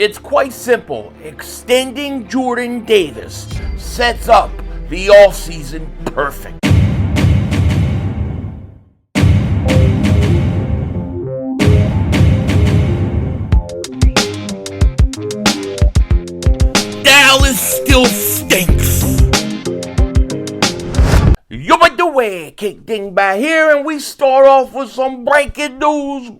It's quite simple. Extending Jordan Davis sets up the offseason perfect. Dallas still stinks. Yo, by the way, Kick Ding back here, and we start off with some breaking news,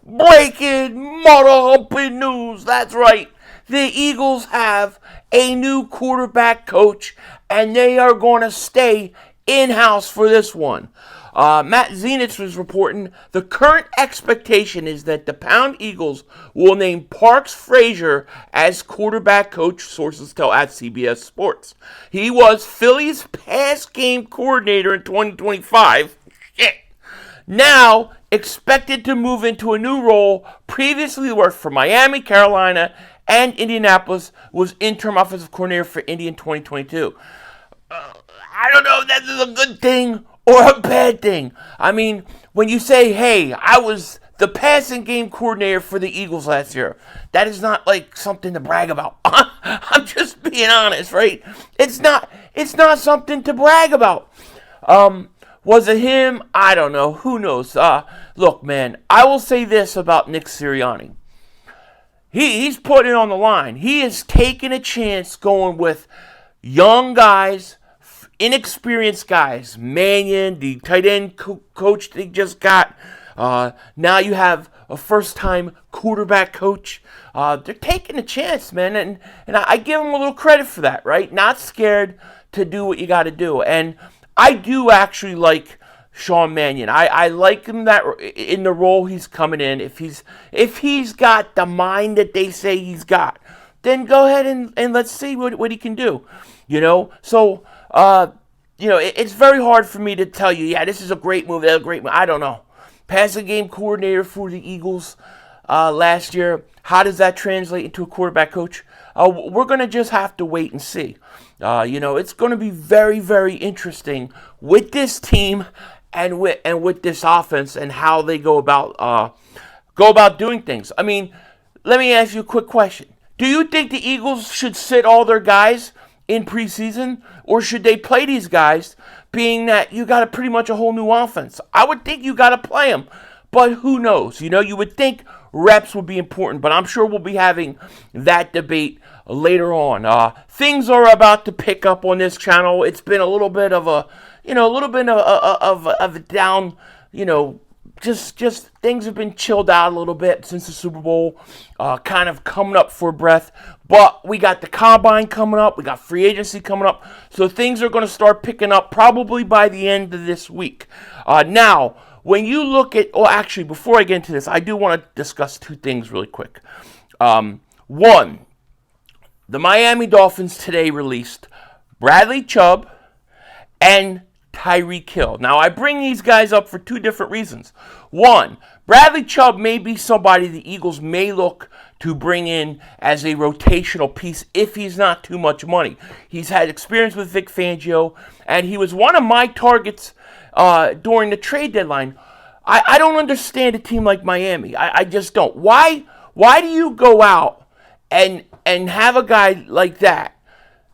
mother-humping news. That's right. The Eagles have a new quarterback coach, and they are going to stay in-house for this one. Matt Zenitz was reporting the current expectation is that the Pound Eagles will name Parks Frazier as quarterback coach, sources tell at CBS Sports. He was Philly's pass game coordinator in 2025. Now expected to move into a new role, previously worked for Miami, Carolina, and Indianapolis, was interim offensive coordinator for Indy in 2022. I don't know if that is a good thing or a bad thing. I mean, when you say, hey, I was the passing game coordinator for the Eagles last year, that is not like something to brag about. I'm just being honest, right? It's not something to brag about. Was it him? I don't know. Who knows? Look, man, I will say this about Nick Sirianni. He's putting it on the line. He is taking a chance going with young guys, inexperienced guys. Mannion, the tight end coach they just got. Now you have a first-time quarterback coach. They're taking a chance, man, and I give them a little credit for that, right? Not scared to do what you got to do. And I do actually like Sean Mannion. I like him that in the role he's coming in. If he's got the mind that they say he's got, then go ahead and let's see what he can do. So it's very hard for me to tell you, yeah, this is a great move, that's a great move. I don't know. Passing game coordinator for the Eagles last year. How does that translate into a quarterback coach? We're going to just have to wait and see. It's going to be very, very interesting with this team and with this offense and how they go about doing things. I mean, let me ask you a quick question. Do you think the Eagles should sit all their guys in preseason, or should they play these guys, being that you got pretty much a whole new offense? I would think you got to play them, but who knows? You would think reps would be important, but I'm sure we'll be having that debate later on. Things are about to pick up on this channel. It's been a little bit of a down, just things have been chilled out a little bit since the Super Bowl, kind of coming up for breath. But we got the Combine coming up. We got free agency coming up. So things are going to start picking up probably by the end of this week. Now, when you look at, actually, before I get into this, I do want to discuss two things really quick. One, the Miami Dolphins today released Bradley Chubb and Tyreek Hill. Now, I bring these guys up for two different reasons. One, Bradley Chubb may be somebody the Eagles may look to bring in as a rotational piece if he's not too much money. He's had experience with Vic Fangio, and he was one of my targets during the trade deadline. I don't understand a team like Miami. I just don't. Why do you go out and have a guy like that,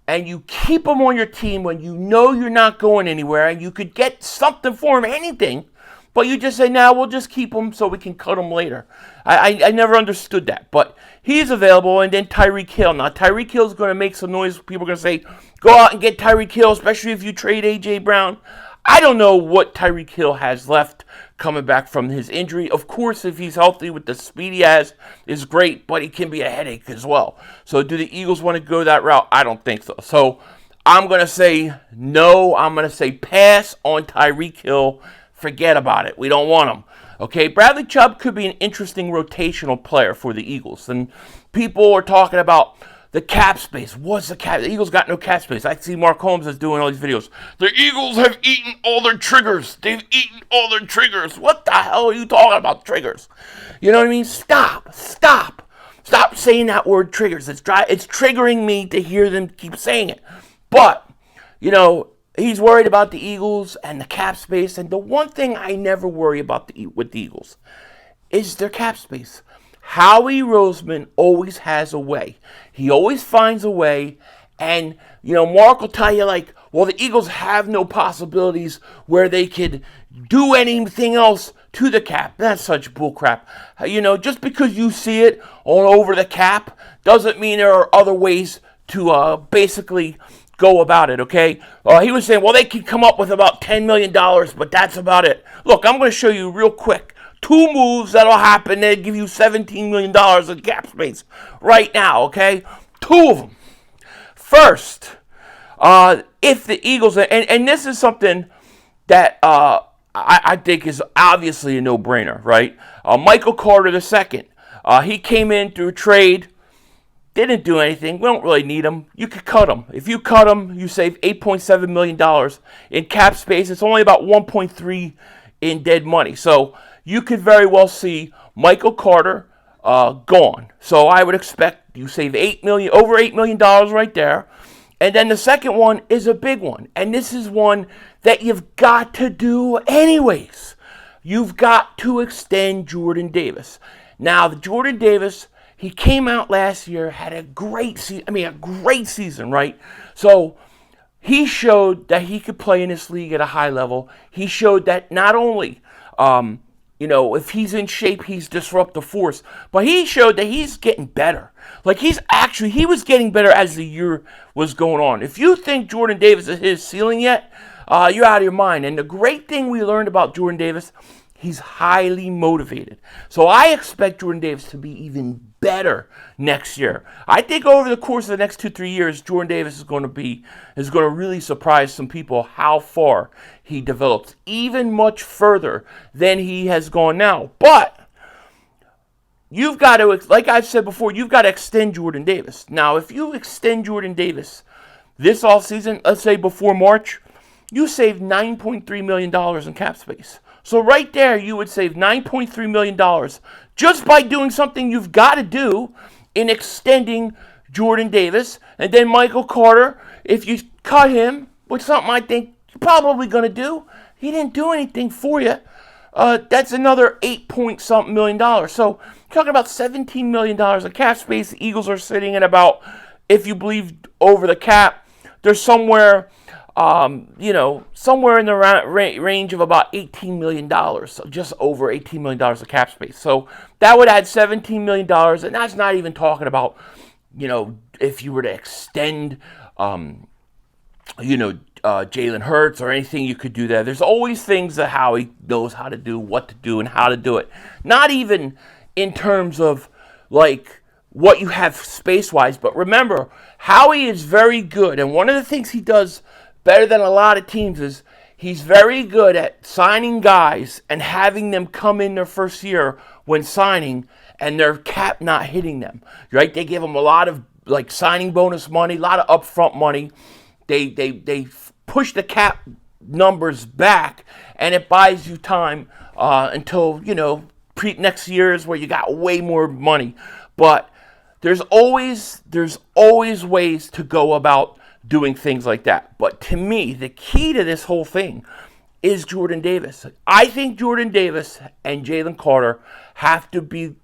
and you keep him on your team when you know you're not going anywhere, and you could get something for him, anything, but you just say, we'll just keep him so we can cut him later. I never understood that, but he's available. And then Tyreek Hill. Now, Tyreek Hill's going to make some noise. People are going to say, go out and get Tyreek Hill, especially if you trade A.J. Brown. I don't know what Tyreek Hill has left coming back from his injury. Of course, if he's healthy with the speed he has, is great, but he can be a headache as well. So do the Eagles want to go that route? I don't think so. So I'm going to say no. I'm going to say pass on Tyreek Hill. Forget about it. We don't want him. Okay, Bradley Chubb could be an interesting rotational player for the Eagles. And people are talking about the cap space. What's the cap? The Eagles got no cap space. I see Mark Holmes is doing all these videos. The Eagles have eaten all their triggers. They've eaten all their triggers. What the hell are you talking about, triggers? You know what I mean? Stop saying that word, triggers. It's triggering me to hear them keep saying it. But, he's worried about the Eagles and the cap space. And the one thing I never worry about with the Eagles is their cap space. Howie Roseman always has a way. He always finds a way. And, Mark will tell you, like, well, the Eagles have no possibilities where they could do anything else to the cap. That's such bullcrap. Just because you see it all over the cap doesn't mean there are other ways to basically go about it, okay? He was saying, well, they can come up with about $10 million, but that's about it. Look, I'm going to show you real quick 2 moves that'll happen that give you $17 million in cap space right now, okay? 2 of them. First, if the Eagles, and this is something that I think is obviously a no-brainer, right? Michael Carter II, he came in through a trade, didn't do anything. We don't really need him. You could cut him. If you cut him, you save $8.7 million in cap space. It's only about 1.3 in dead money. So you could very well see Michael Carter gone. So I would expect you save over $8 million right there. And then the second one is a big one. And this is one that you've got to do anyways. You've got to extend Jordan Davis. Now, the Jordan Davis, he came out last year, had a great season, right? So he showed that he could play in this league at a high level. He showed that not only if he's in shape, he's disruptive force. But he showed that he's getting better. Like, he was getting better as the year was going on. If you think Jordan Davis is his ceiling yet, you're out of your mind. And the great thing we learned about Jordan Davis, he's highly motivated. So I expect Jordan Davis to be even better next year. I think over the course of the next 2-3 years, Jordan Davis is going to really surprise some people how far he develops, even much further than he has gone now. But you've got to, like I've said before, you've got to extend Jordan Davis. Now, if you extend Jordan Davis this offseason, let's say before March, you save $9.3 million in cap space. So right there, you would save $9.3 million just by doing something you've got to do in extending Jordan Davis. And then Michael Carter, if you cut him, which is something I think you're probably going to do, he didn't do anything for you. That's another $8-point-something million. So talking about $17 million of cap space. The Eagles are sitting at about, if you believe over the cap, they're somewhere somewhere in the range of about $18 million, so just over $18 million of cap space. So that would add $17 million, and that's not even talking about, if you were to extend, Jalen Hurts or anything you could do there. There's always things that Howie knows how to do, what to do, and how to do it. Not even in terms of, like, what you have space-wise, but remember, Howie is very good, and one of the things he does better than a lot of teams is he's very good at signing guys and having them come in their first year when signing and their cap not hitting them, right? They give them a lot of signing bonus money, a lot of upfront money. They push the cap numbers back, and it buys you time until next year is where you got way more money. But there's always ways to go about doing things like that. But to me, the key to this whole thing is Jordan Davis. I think Jordan Davis and Jalen Carter have to be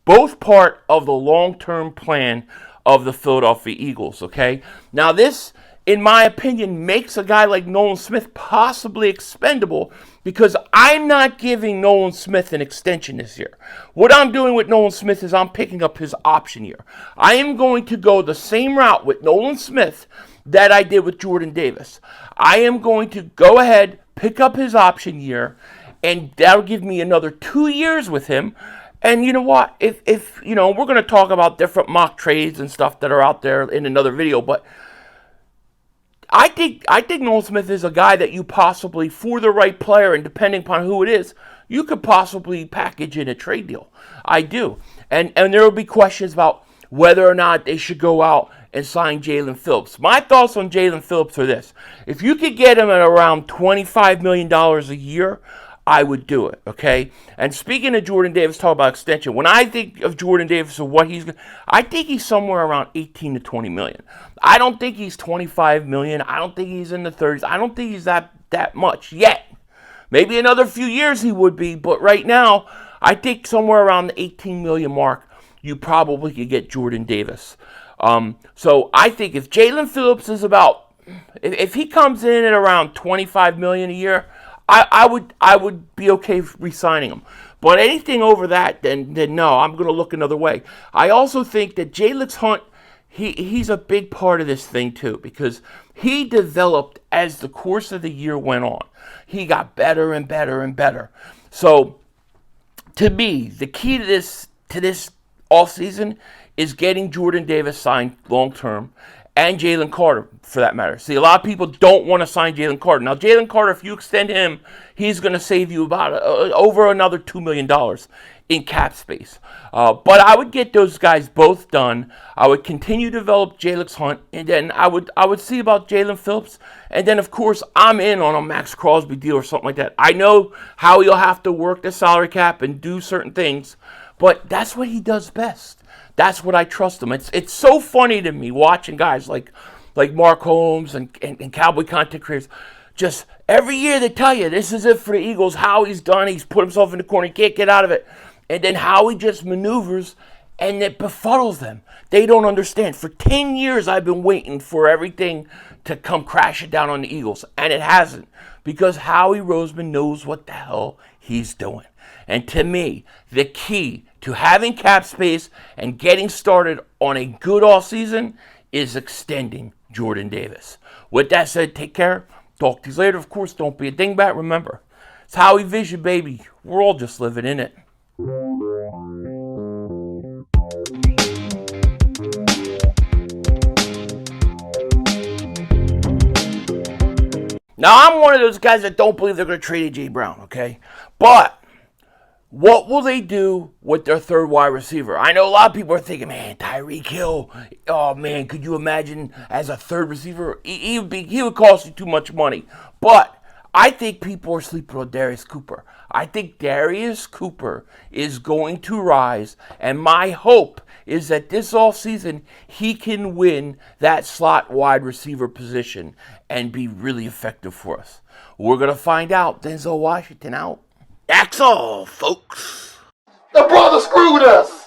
both part of the long-term plan of the Philadelphia Eagles, okay? Now this, in my opinion, makes a guy like Nolan Smith possibly expendable because I'm not giving Nolan Smith an extension this year. What I'm doing with Nolan Smith is I'm picking up his option year. I am going to go the same route with Nolan Smith that I did with Jordan Davis. I am going to go ahead, pick up his option year, and that'll give me another 2 years with him. And you know what? If we're going to talk about different mock trades and stuff that are out there in another video, but I think Nolan Smith is a guy that you possibly, for the right player, and depending upon who it is, you could possibly package in a trade deal. I do. And there will be questions about whether or not they should go out and sign Jalen Phillips. My thoughts on Jalen Phillips are this. If you could get him at around $25 million a year, I would do it, okay? And speaking of Jordan Davis, talk about extension. When I think of Jordan Davis and what I think he's somewhere around 18 to 20 million. I don't think he's 25 million. I don't think he's in the 30s. I don't think he's that much yet. Maybe another few years he would be, but right now, I think somewhere around the 18 million mark you probably could get Jordan Davis. So I think if Jalen Phillips is if he comes in at around $25 million a year, I would be okay re-signing him. But anything over that, then no, I'm going to look another way. I also think that Jalen Hunt, he's a big part of this thing too, because he developed as the course of the year went on. He got better and better and better. So to me, the key to this offseason is getting Jordan Davis signed long term, and Jalen Carter, for that matter. See, a lot of people don't want to sign Jalen Carter. Now, Jalen Carter, if you extend him, he's going to save you about over another $2 million in cap space. But I would get those guys both done. I would continue to develop Jalen Hunt, and then I would see about Jalen Phillips. And then, of course, I'm in on a Max Crosby deal or something like that. I know how he'll have to work the salary cap and do certain things, but that's what he does best. That's what I trust him. It's so funny to me watching guys like Mark Holmes and Cowboy content creators. Just every year they tell you this is it for the Eagles, how he's done. He's put himself in the corner. He can't get out of it. And then how he just maneuvers, and it befuddles them. They don't understand. For 10 years I've been waiting for everything to come crashing down on the Eagles, and it hasn't, because Howie Roseman knows what the hell he's doing. And to me, the key to having cap space and getting started on a good offseason is extending Jordan Davis. With that said, take care. Talk to you later. Of course, don't be a dingbat. Remember, it's Howie Vision, baby. We're all just living in it. Now, I'm one of those guys that don't believe they're going to trade A.J. Brown, okay? But what will they do with their third wide receiver? I know a lot of people are thinking, man, Tyreek Hill, oh, man, could you imagine as a third receiver? He would cost you too much money. But I think people are sleeping on Darius Cooper. I think Darius Cooper is going to rise, and my hope is that this offseason he can win that slot wide receiver position and be really effective for us. We're going to find out. Denzel Washington out. That's all, folks. The brother screwed us.